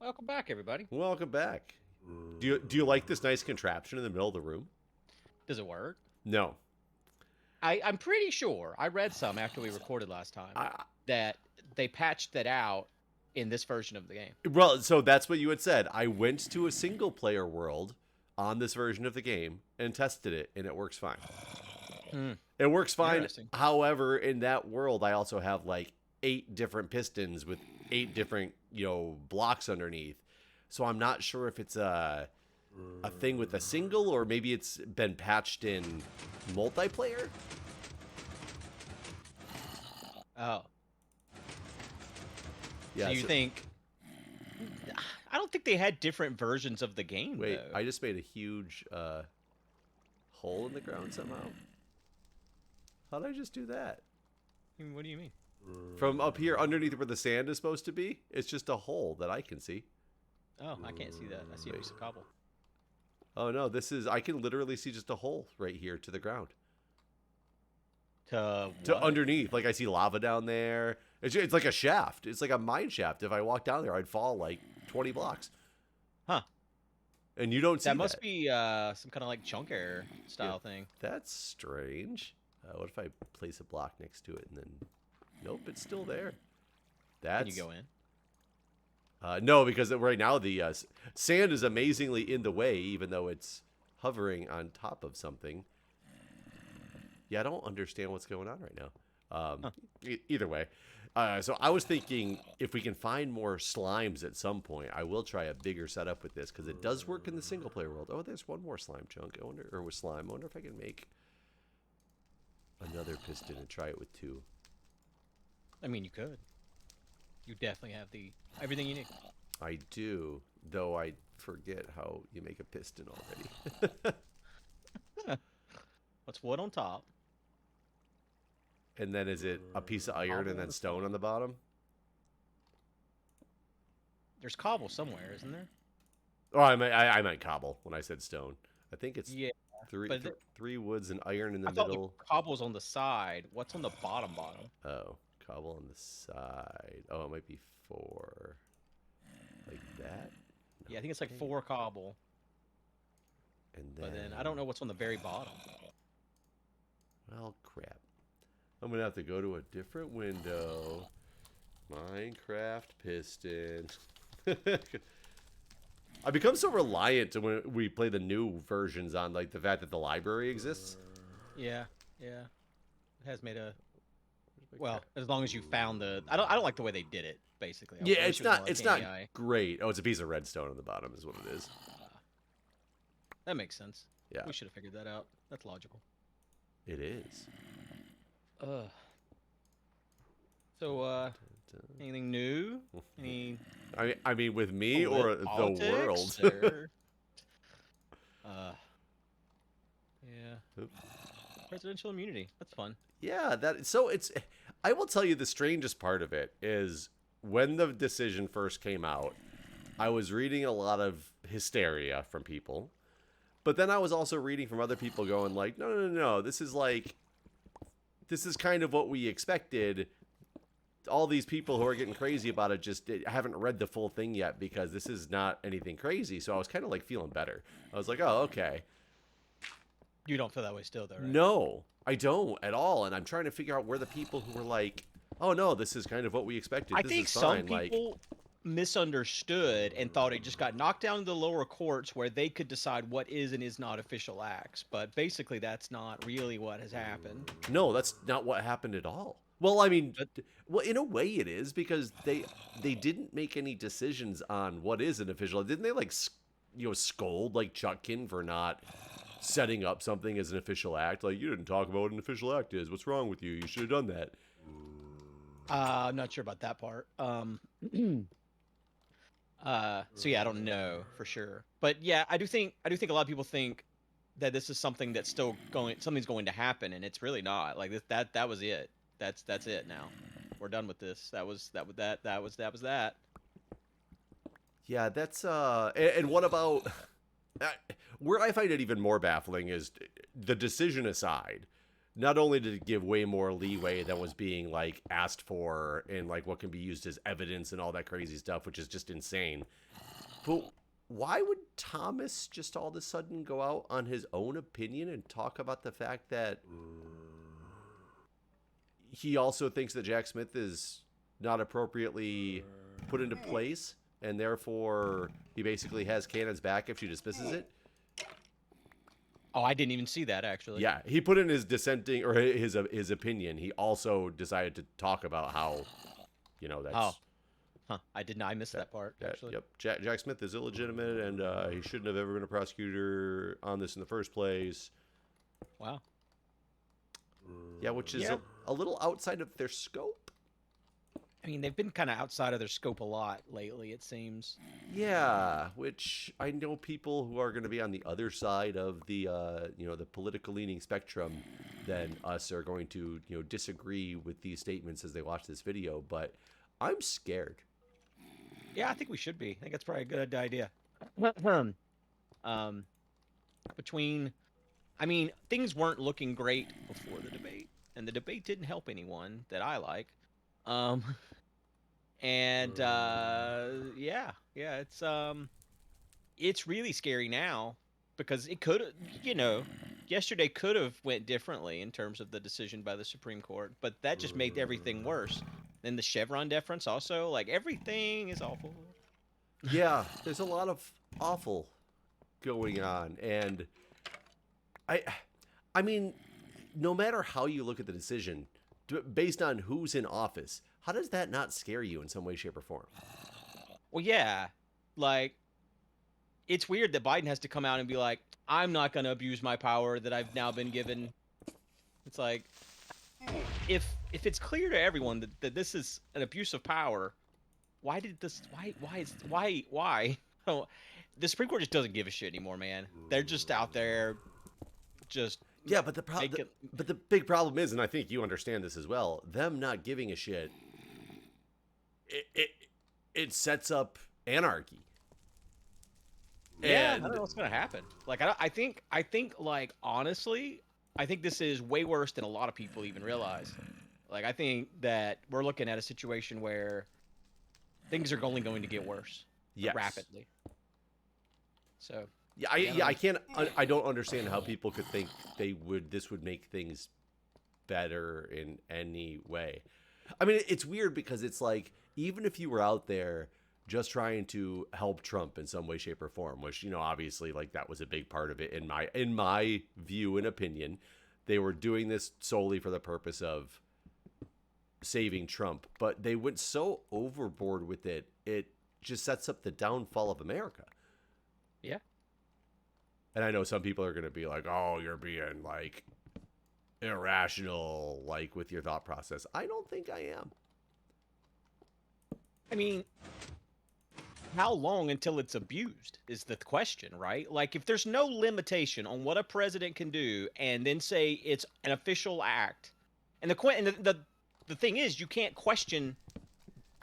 Welcome back, everybody. Welcome back. Do you like this nice contraption in the middle of the room? Does it work? No. I'm pretty sure I read some after we recorded last time I, that they patched that out in this version of the game. well, so that's what you had said. I went to a single player world on this version of the game and tested it, and it works fine. It works fine. Interesting. However, in that world, I also have like 8 different pistons with 8 different, blocks underneath. So I'm not sure if it's a thing with a single, or maybe it's been patched in multiplayer. Oh, Yeah. so you think? I don't think they had different versions of the game. Wait, though. I just made a huge hole in the ground somehow. How did I just do that? I mean, what do you mean? From up here underneath where the sand is supposed to be, it's just a hole that I can see. Oh, I can't see that. I see a piece of cobble. Oh no, I can literally see just a hole right here to the ground. To To what? underneath, like I see lava down there. It's like a shaft. It's like a mine shaft. If I walked down there, I'd fall like 20 blocks. Huh? And you don't see That must be some kind of like chunk error style thing. That's strange. What if I place a block next to it and then... Nope, it's still there. Can you go in? No, because right now the sand is amazingly in the way, even though it's hovering on top of something. Yeah, I don't understand what's going on right now. Either way. So I was thinking if we can find more slimes at some point, I will try a bigger setup with this, because it does work in the single player world. Oh, there's one more slime chunk. I wonder, or with slime. I wonder if I can make another piston and try it with 2. I mean, you could. You definitely have everything you need. I do, though I forget how you make a piston already. What's wood on top? And then is it a piece of iron and then stone on the bottom? There's cobble somewhere, isn't there? Oh, I meant cobble when I said stone. I think it's Yeah, three but three woods and iron in the I thought middle. the cobble's on the side. What's on the bottom? Oh, cobble on the side. Oh, it might be 4. Like that? Yeah, I think it's like 4 cobble. And But then I don't know what's on the very bottom. Well, crap. I'm going to have to go to a different window. Minecraft piston. I become so reliant when we play the new versions on like the fact that the library exists. Yeah, yeah. It has made a well, as long as you found the I don't like the way they did it, basically. I Yeah, wish it's it was more not like it's not AI. great. Oh, it's a piece of redstone on the bottom is what it is. That makes sense. Yeah. We should have figured that out. That's logical. It is. So anything new? Any I mean with me or the politics, world? or- yeah. Oops. Presidential immunity. That's fun. Yeah, I will tell you the strangest part of it is when the decision first came out, I was reading a lot of hysteria from people. But then I was also reading from other people going like, no, this is kind of what we expected. All these people who are getting crazy about it just haven't read the full thing yet, because this is not anything crazy. So I was kind of like feeling better. I was like, oh, okay. You don't feel that way still, though, right? No, I don't at all. And I'm trying to figure out where the people who were like, oh no, this is kind of what we expected. I This think is some fine. people misunderstood and thought it just got knocked down to the lower courts where they could decide what is and is not official acts. But basically, that's not really what has happened. No, that's not what happened at all. Well, I mean, well, in a way it is, because they didn't make any decisions on what is an official. Didn't they like, scold like Chutkin for not setting up something as an official act? Like, you didn't talk about what an official act is. What's wrong with you? You should have done that. I'm not sure about that part. So yeah, I don't know for sure. But yeah, I do think a lot of people think that this is something that's still something's going to happen, and it's really not. Like that was it. That's it now. We're done with this. That was that. Yeah, that's and what about where I find it even more baffling is the decision aside. Not only did it give way more leeway than was being like asked for, and like what can be used as evidence and all that crazy stuff, which is just insane. But why would Thomas just all of a sudden go out on his own opinion and talk about the fact that he also thinks that Jack Smith is not appropriately put into place, and therefore he basically has Cannon's back if she dismisses it? Oh, I didn't even see that, actually. Yeah, he put in his dissenting or his opinion. He also decided to talk about how, that's... Oh. Huh. I did not. I missed that part, actually. Yep. Jack Smith is illegitimate, and he shouldn't have ever been a prosecutor on this in the first place. Wow. Yeah, which is a little outside of their scope. I mean, they've been kind of outside of their scope a lot lately, it seems. Yeah, which I know people who are going to be on the other side of the, the political leaning spectrum than us are going to, disagree with these statements as they watch this video, but I'm scared. Yeah, I think we should be. I think that's probably a good idea. Things weren't looking great before the debate, and the debate didn't help anyone that I like. It's really scary now because it could, yesterday could have went differently in terms of the decision by the Supreme Court, but that just made everything worse. Then the Chevron deference also, like, everything is awful. Yeah, there's a lot of awful going on, and I mean, no matter how you look at the decision, based on who's in office, how does that not scare you in some way, shape, or form? Well, yeah, like, it's weird that Biden has to come out and be like, I'm not going to abuse my power that I've now been given. It's like, if it's clear to everyone that this is an abuse of power, why? Oh, the Supreme Court just doesn't give a shit anymore, man. They're just out there, just... Yeah, but the big problem is, and I think you understand this as well, them not giving a shit, it sets up anarchy. Yeah, I don't know what's gonna happen. Like, I think, like, honestly, I think this is way worse than a lot of people even realize. Like, I think that we're looking at a situation where things are only going to get worse. Yes. Rapidly. So. Yeah, I don't understand how people could think this would make things better in any way. I mean, it's weird because it's like, even if you were out there just trying to help Trump in some way, shape, or form, which, obviously, like, that was a big part of it in my view and opinion. They were doing this solely for the purpose of saving Trump, but they went so overboard with it, it just sets up the downfall of America. Yeah. And I know some people are going to be like, oh, you're being, like, irrational, like, with your thought process. I don't think I am. I mean, how long until it's abused is the question, right? Like, if there's no limitation on what a president can do and then say it's an official act, and the thing is, you can't question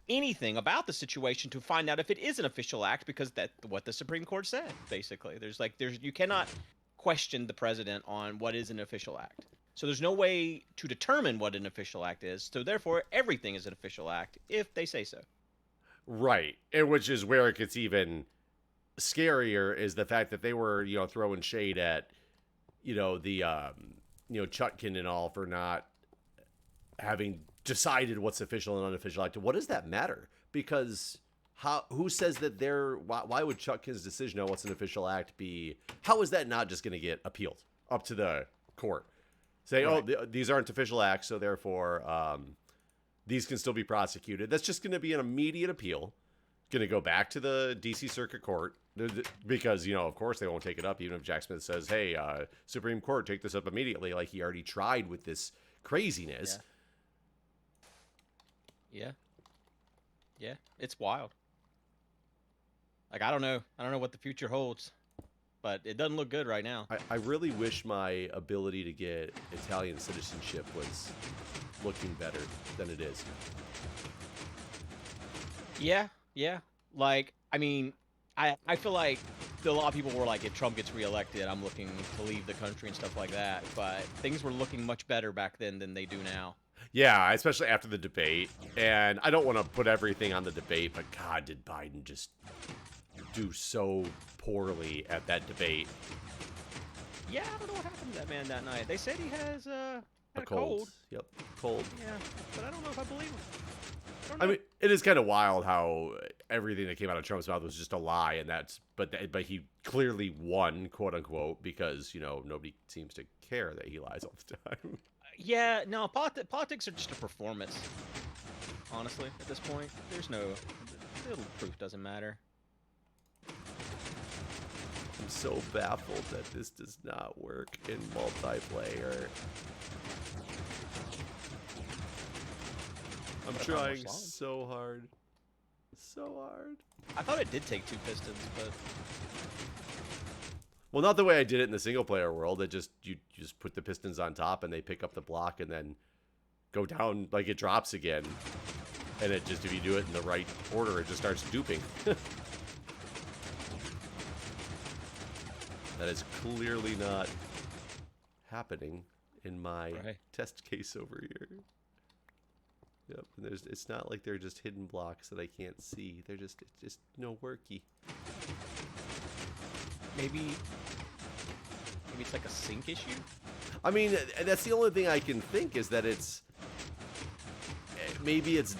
anything about the situation to find out if it is an official act, because that's what the Supreme Court said, basically. You cannot question the president on what is an official act. So there's no way to determine what an official act is. So therefore, everything is an official act if they say so. Right. And which is where it gets even scarier, is the fact that they were, throwing shade at, the, Chutkin and all for not having decided what's official and unofficial act. What does that matter? Because who says that why would Chutkin's decision on what's an official act be? How is that not just going to get appealed up to the court? Say, right. These aren't official acts, so therefore these can still be prosecuted. That's just going to be an immediate appeal. Going to go back to the D.C. Circuit Court because, of course they won't take it up, even if Jack Smith says, hey, Supreme Court, take this up immediately, like he already tried with this craziness. Yeah, it's wild. Like, I don't know what the future holds, but it doesn't look good right now. I really wish my ability to get Italian citizenship was looking better than it is. Yeah. Like, I mean, I feel like a lot of people were like, if Trump gets reelected, I'm looking to leave the country and stuff like that. But things were looking much better back then than they do now. Yeah, especially after the debate. And I don't want to put everything on the debate, but God, did Biden just do so poorly at that debate. Yeah, I don't know what happened to that man that night. They said he has had A a cold. cold. Yep, cold. Yeah, but I don't know if I believe him. I mean, it is kind of wild how everything that came out of Trump's mouth was just a lie, and but he clearly won, quote unquote, because nobody seems to care that he lies all the time. Yeah, no, politics are just a performance. Honestly, at this point, there's no little proof doesn't matter. I'm so baffled that this does not work in multiplayer. I'm trying so hard. So hard. I thought it did take 2 pistons, but... Well, not the way I did it in the single-player world. It just you just put the pistons on top and they pick up the block and then go down, like it drops again. And it just, if you do it in the right order, it just starts duping. That is clearly not happening in my test case over here. Yep, and it's not like they're just hidden blocks that I can't see. It's just no worky. Maybe it's like a sync issue? I mean, that's the only thing I can think is that maybe it's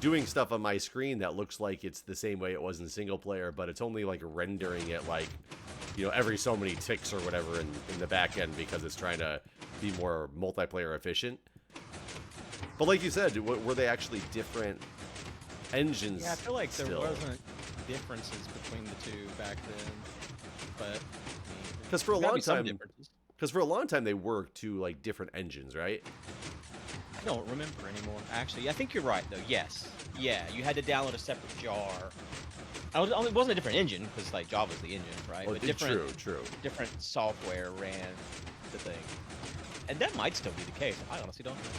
doing stuff on my screen that looks like it's the same way it was in single player, but it's only like rendering it like every so many ticks or whatever in the back end because it's trying to be more multiplayer efficient. But like you said, were they actually different engines? Yeah, I feel like still? there wasn't differences between the two back then, but because for a long time they were two like different engines, right? I don't remember anymore. Actually, I think you're right though. Yes, yeah, you had to download a separate jar. It wasn't a different engine because like Java's the engine, right? Well, but true. Different software ran the thing, and that might still be the case. I honestly don't know.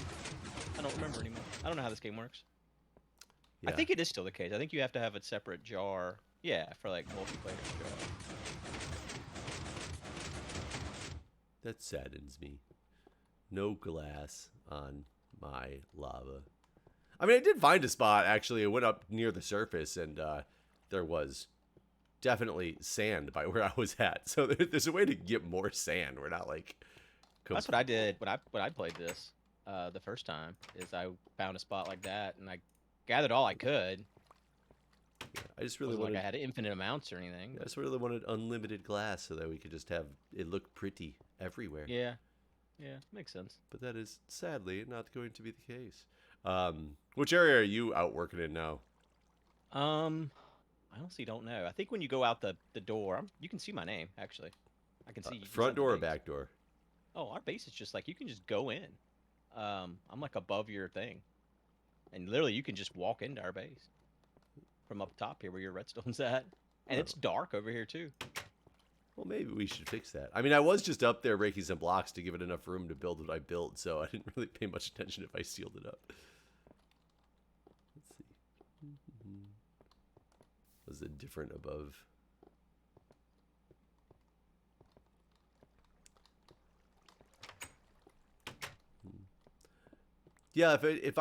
I don't remember anymore. I don't know how this game works. Yeah. I think it is still the case. I think you have to have a separate jar. Yeah, for like multiplayer jar. That saddens me. No glass on my lava. I mean, I did find a spot, actually. I went up near the surface, and there was definitely sand by where I was at. So there's a way to get more sand. We're not like... That's what I did when I played this the first time, is I found a spot like that, and I gathered all I could. Yeah, I just really wanted... like I had infinite amounts or anything. I just really wanted unlimited glass so that we could just have it look pretty everywhere. Yeah. Yeah, makes sense. But that is sadly not going to be the case. Which area are you out working in now? I honestly don't know. I think when you go out the door, you can see my name, actually. I can see front door or back door? Oh, our base is just like, you can just go in. I'm like above your thing. And literally, you can just walk into our base. From up top here where your redstone's at. And it's dark over here, too. Well, maybe we should fix that. I mean, I was just up there breaking some blocks to give it enough room to build what I built, so I didn't really pay much attention if I sealed it up. Let's see. Was it different above? Yeah, if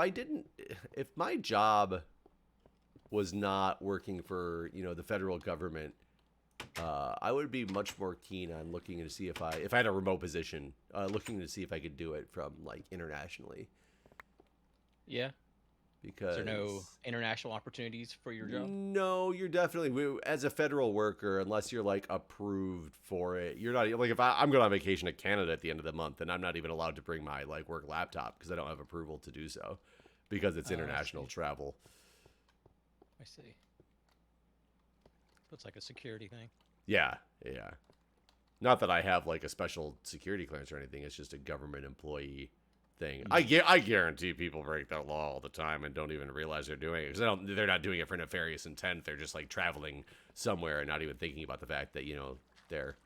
my job was not working for, the federal government, I would be much more keen on looking to see if I had a remote position, looking to see if I could do it from like internationally. Yeah. Because is there no international opportunities for your job? No, you're definitely, as a federal worker, unless you're like approved for it, you're not like, if I'm going on vacation to Canada at the end of the month, and I'm not even allowed to bring my like work laptop because I don't have approval to do so because it's international travel. I see. So it's like a security thing. Yeah. Not that I have like a special security clearance or anything. It's just a government employee thing. I guarantee people break that law all the time and don't even realize they're doing it because they're not doing it for nefarious intent. They're just like traveling somewhere and not even thinking about the fact that they're.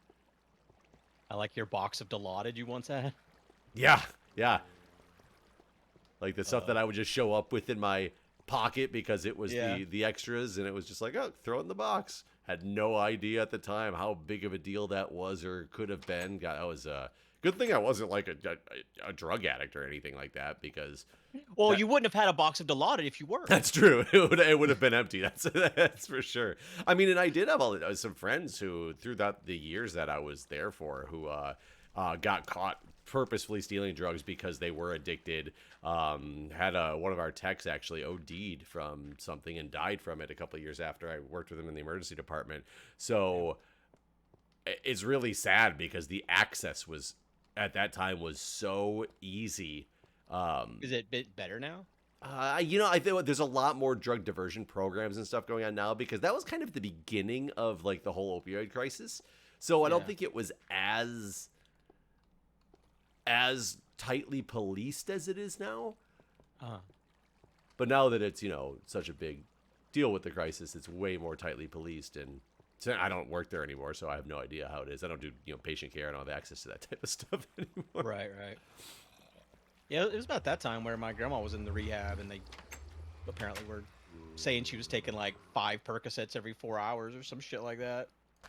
I like your box of Dilaudid you once had. Yeah. Like the stuff that I would just show up with in my pocket because it was the extras, and it was just like, oh, throw it in the box. Had no idea at the time how big of a deal that was or could have been. God, that was Good thing I wasn't like a drug addict or anything like that, because Well, that you wouldn't have had a box of Dilaudid if you were. that's true. It would have been empty. That's for sure. I mean, and I did have some friends who, throughout the years that I was there for, who got caught purposefully stealing drugs because they were addicted. Had one of our techs actually OD'd from something and died from it a couple of years after I worked with him in the emergency department. So it's really sad because the access was at that time was so easy. Is it a bit better now? I think there's a lot more drug diversion programs and stuff going on now, because that was kind of the beginning of like the whole opioid crisis. So I don't think it was as tightly policed as it is now. But now that it's, such a big deal with the crisis, it's way more tightly policed. And so I don't work there anymore, so I have no idea how it is. I don't do patient care. I don't have access to that type of stuff anymore. Right. Yeah, it was about that time where my grandma was in the rehab, and they apparently were saying she was taking like 5 Percocets every 4 hours or some shit like that.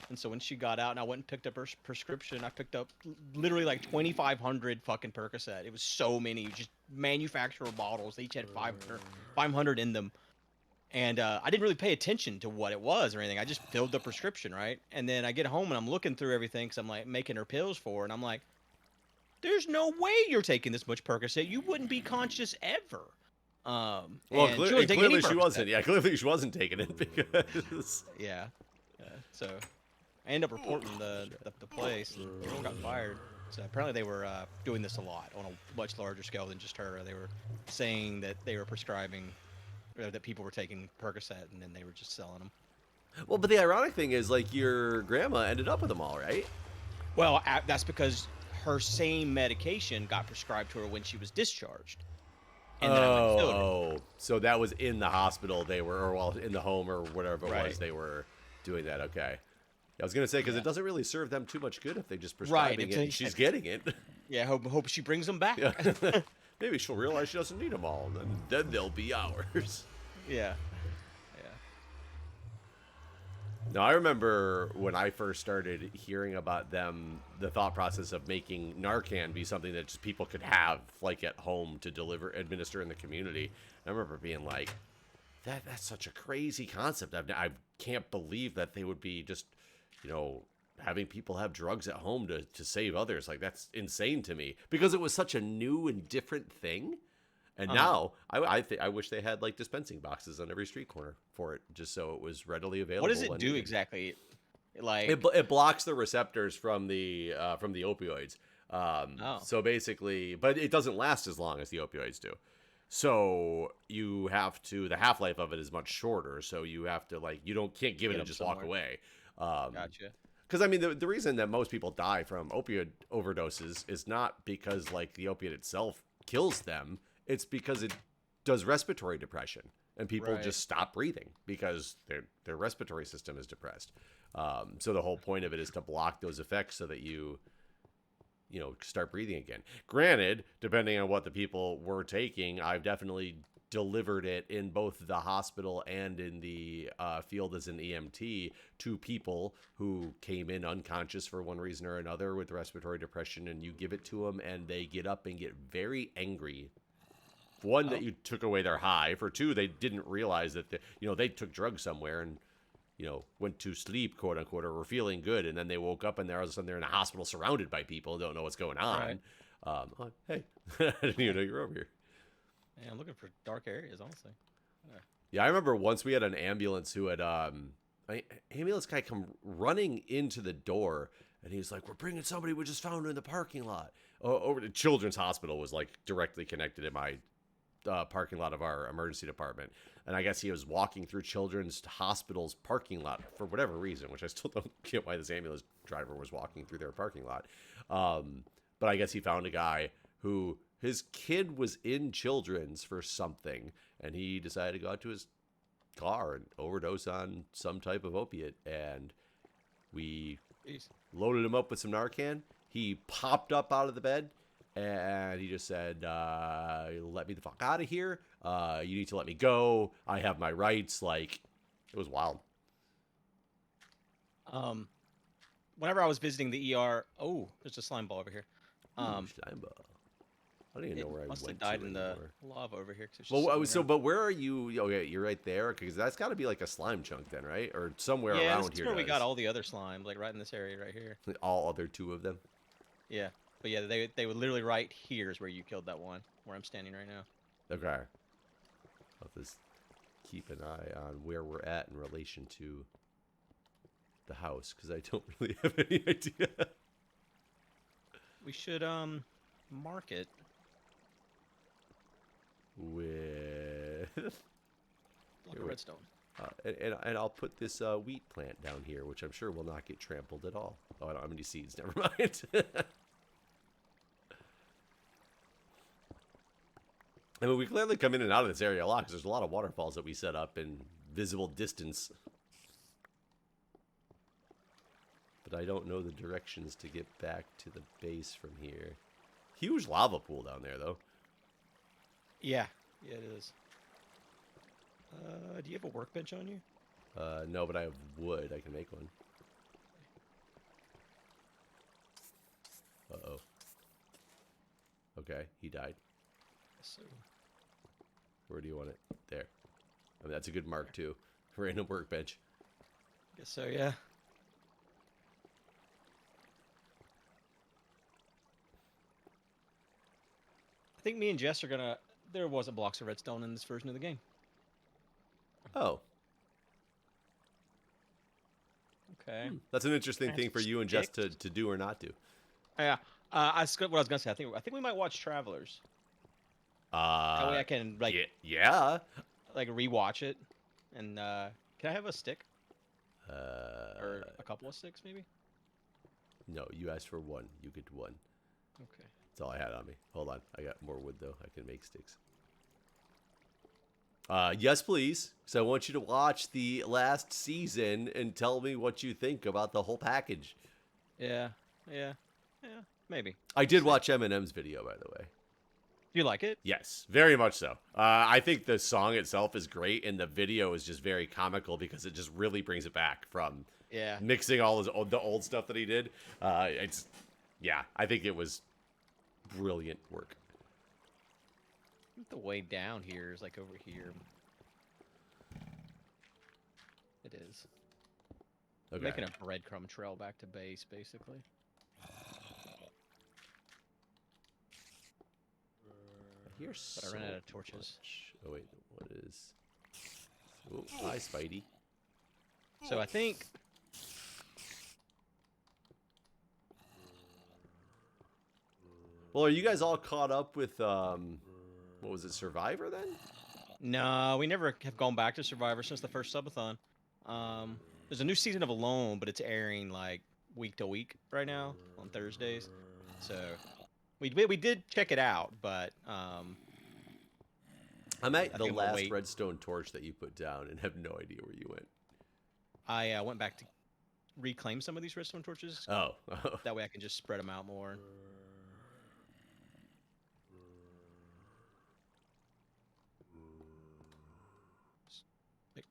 And so when she got out and I went and picked up her prescription, I picked up literally like 2,500 fucking Percocet. It was so many, just manufacturer bottles. They each had 500 in them. And I didn't really pay attention to what it was or anything. I just filled the prescription, right? And then I get home and I'm looking through everything because I'm like making her pills for her. And I'm like, there's no way you're taking this much Percocet. You wouldn't be conscious ever. Well, clearly she wasn't. Yeah, clearly she wasn't taking it because. Yeah. So I ended up reporting the place. And everyone got fired. So apparently they were doing this a lot on a much larger scale than just her. They were saying that they were prescribing, that people were taking Percocet and then they were just selling them. Well, but the ironic thing is, like, your grandma ended up with them all, right? Well, that's because her same medication got prescribed to her when she was discharged. And then I went and filled it. So that was in the hospital they were, or in the home or whatever it was they were doing that. Okay. I was going to say, because it doesn't really serve them too much good if they just prescribing it and she's getting it. Yeah, hope she brings them back. Yeah. Maybe she'll realize she doesn't need them all, and then they'll be ours. Yeah. No, I remember when I first started hearing about them, the thought process of making Narcan be something that just people could have, like, at home to administer in the community. I remember being like, that's such a crazy concept. I can't believe that they would be just, having people have drugs at home to save others. Like, that's insane to me, because it was such a new and different thing. And now I wish they had like dispensing boxes on every street corner for it, just so it was readily available. What does it do exactly? Like it blocks the receptors from the opioids. So basically, but it doesn't last as long as the opioids do. So you have to, the half-life of it is much shorter. So you have to, like, can't give it and just walk away. Gotcha. Because I mean, the reason that most people die from opioid overdoses is not because like the opiate itself kills them. It's because it does respiratory depression, and people just stop breathing because their respiratory system is depressed. So the whole point of it is to block those effects so that you start breathing again. Granted, depending on what the people were taking, I've definitely delivered it in both the hospital and in the field as an EMT to people who came in unconscious for one reason or another with respiratory depression, and you give it to them and they get up and get very angry. One, that you took away their high. For two, they didn't realize that they took drugs somewhere and went to sleep, quote unquote, or were feeling good, and then they woke up and all of a sudden they're in a hospital surrounded by people and don't know what's going on. Right. Hey, I didn't even know you were over here. Yeah, I'm looking for dark areas, honestly. Yeah, I remember once we had an ambulance who had ambulance guy come running into the door, and he was like, "We're bringing somebody we just found in the parking lot." Over to Children's Hospital was like directly connected in my parking lot of our emergency department, and I guess he was walking through Children's Hospital's parking lot for whatever reason, which I still don't get why this ambulance driver was walking through their parking lot. But I guess he found a guy who his kid was in Children's for something, and he decided to go out to his car and overdose on some type of opiate, and we loaded him up with some Narcan. He popped up out of the bed, and he just said, "Let me the fuck out of here. You need to let me go. I have my rights." Like, it was wild. Whenever I was visiting the ER, there's a slime ball over here. Slime ball. I don't even know where I must have went died to in anymore. the lava over here. 'Cause it's just Well, sitting so there. but where are you? Okay, you're right there because that's got to be like a slime chunk then, right? Or somewhere Yeah, this around is here where we got does. all the other slimes, like right in this area right here. All other two of them. Yeah, but yeah, they were literally right here is where you killed that one, where I'm standing right now. Okay. I'll just keep an eye on where we're at in relation to the house because I don't really have any idea. We should mark it. With Block Here, of wait. redstone. and I'll put this wheat plant down here, which I'm sure will not get trampled at all. Oh, I don't have any seeds. Never mind. I mean, we clearly come in and out of this area a lot because there's a lot of waterfalls that we set up in visible distance. But I don't know the directions to get back to the base from here. Huge lava pool down there, though. Yeah, yeah, it is. Do you have a workbench on you? No, but I have wood. I can make one. Uh-oh. Okay, he died. So, Where do you want it? There. I mean, that's a good mark, too. Random workbench. guess so, yeah. I think me and Jess are gonna. There wasn't blocks of redstone in this version of the game. Oh. Okay. That's an interesting Can I thing have for some you and Jess sticks? to do or not do. Yeah. What I was gonna say. I think we might watch Travelers. That way I can like Yeah. rewatch it. And can I have a stick or Uh, a couple of sticks maybe? no, you asked for one. You get one. Okay. That's all I had on me. Hold on. I got more wood, though. I can make sticks. Yes, please. So I want you to watch the last season and tell me what you think about the whole package. Yeah. Yeah. Yeah. Maybe. I did See. watch Eminem's video, by the way. Do you like it? Yes, very much so. I think the song itself is great, and the video is just very comical because it just really brings it back from Yeah. mixing all the old stuff that he did. Yeah, I think it was brilliant work. I think the way down here is like over here. It is. Okay. Making a breadcrumb trail back to base, basically. Here's But I ran out of torches. Oh wait, what is? Oh, hi, Spidey. So I think. Well, are you guys all caught up with what was it, Survivor then? No, we never have gone back to Survivor since the first subathon. There's a new season of Alone, but it's airing like week to week right now on Thursdays. So we did check it out, but I'm at the think we'll last wait. redstone torch that you put down and have no idea where you went. I went back to reclaim some of these redstone torches. Oh. That way I can just spread them out more.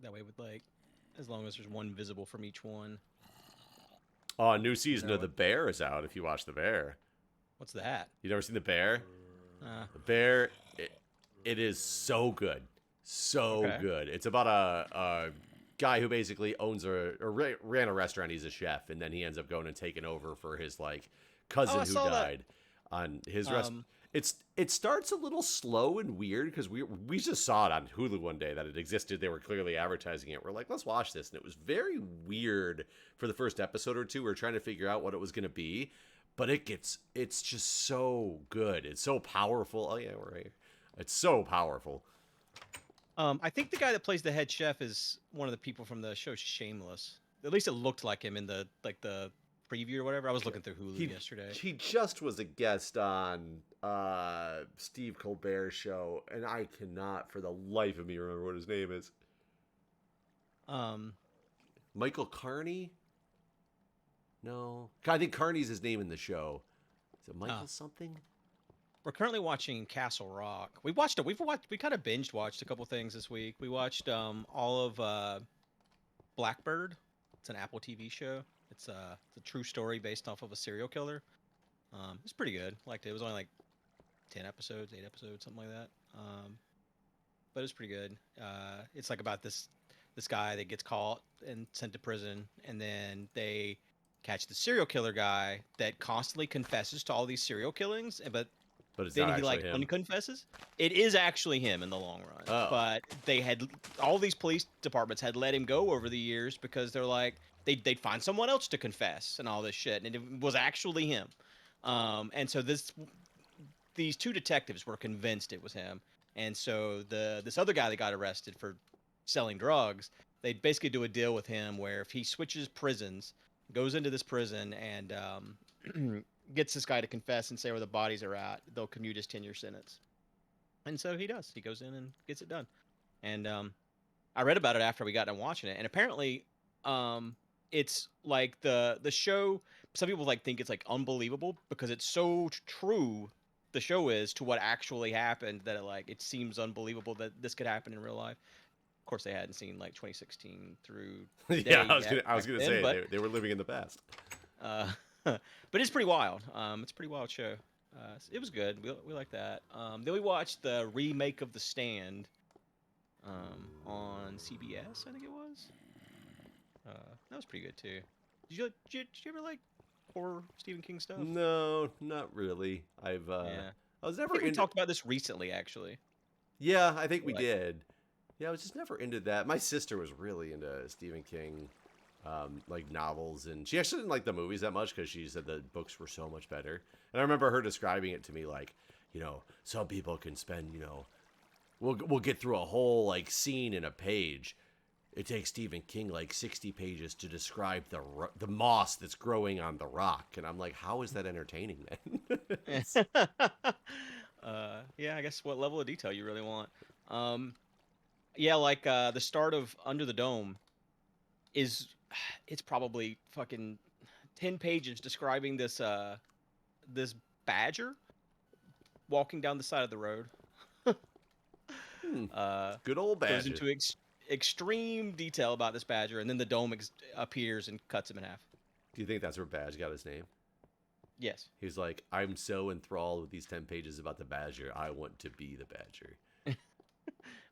That way with like, as long as there's one visible from each one. Oh, a new season No, of The Bear is out if you watch The Bear. What's that? You never seen The Bear? Uh, The Bear, it is so good. So Okay. good. It's about a guy who basically owns ran a restaurant. He's a chef, and then he ends up going and taking over for his like cousin I who saw that. died on his restaurant. It starts a little slow and weird because we just saw it on Hulu one day that it existed. They were clearly advertising it. We're like, let's watch this, and it was very weird for the first episode or two. We were trying to figure out what it was going to be, but it's just so good. It's so powerful. Oh yeah, we're right here. It's so powerful. I think the guy that plays the head chef is one of the people from the show Shameless. At least it looked like him in the preview or whatever. I was looking through Hulu yesterday. He just was a guest on Steve Colbert's show, and I cannot for the life of me remember what his name is. Michael Carney? No. I think Carney's his name in the show. Is it Michael something? We're currently watching Castle Rock. We kind of binge watched a couple things this week. We watched all of Blackbird. It's an Apple TV show. It's a true story based off of a serial killer. It's pretty good. Liked it. It was only like 10 episodes, 8 episodes, something like that. But it's pretty good. It's like about this guy that gets caught and sent to prison, and then they catch the serial killer guy that constantly confesses to all these serial killings, but But it's then not he actually like him. unconfesses. It is actually him in the long run. Oh. But they had all these police departments had let him go over the years because they're like they'd find someone else to confess and all this shit, and it was actually him. And so these two detectives were convinced it was him, and so this other guy that got arrested for selling drugs, they basically do a deal with him where if he switches prisons, goes into this prison and gets this guy to confess and say where the bodies are at, they'll commute his 10-year sentence. And so he does. He goes in and gets it done. And I read about it after we got done watching it, and apparently, it's like the show. Some people like think it's like unbelievable because it's so true. The show is to what actually happened that it seems unbelievable that this could happen in real life. Of course, they hadn't seen like 2016 through Yeah, today yet I was back gonna then, say but they were living in the past. uh, but it's pretty wild. It's a pretty wild show. It was good. We like that. Then we watched the remake of The Stand on CBS, I think it was. That was pretty good too. Did you ever like horror Stephen King stuff? No, not really. Yeah. I was I never think we into. talked about this recently, actually. Yeah, I think we Like, did. Yeah, I was just never into that. My sister was really into Stephen King, like novels, and she actually didn't like the movies that much because she said the books were so much better. And I remember her describing it to me like, some people can spend, we'll get through a whole like scene in a page. It takes Stephen King like 60 pages to describe the moss that's growing on the rock, and I'm like, how is that entertaining then? yeah, I guess what level of detail you really want. Um, yeah, like the start of Under the Dome is, it's probably fucking 10 pages describing this badger walking down the side of the road. uh, Good old Goes Badger. into extreme detail about this badger, and then the dome appears and cuts him in half. Do you think that's where Badge got his name? Yes. He was like, I'm so enthralled with these 10 pages about the Badger, I want to be the Badger. I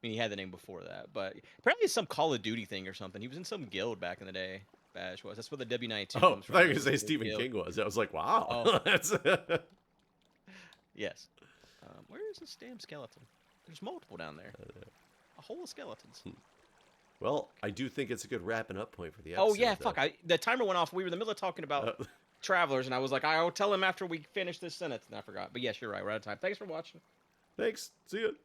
mean, he had the name before that, but apparently it's some Call of Duty thing or something. He was in some guild back in the day. Badge was. That's where the W92 Oh, comes I thought you from. were going It to was a say Stephen guild. King was. I was like, Oh, wow. That's yes. Where is this damn skeleton? There's multiple down there. A whole of skeletons. Well, I do think it's a good wrapping up point for the Oh episode. yeah, fuck! The timer went off. We were in the middle of talking about travelers, and I was like, I'll tell him after we finish this sentence, and I forgot. But yes, you're right. We're out of time. Thanks for watching. Thanks. See you.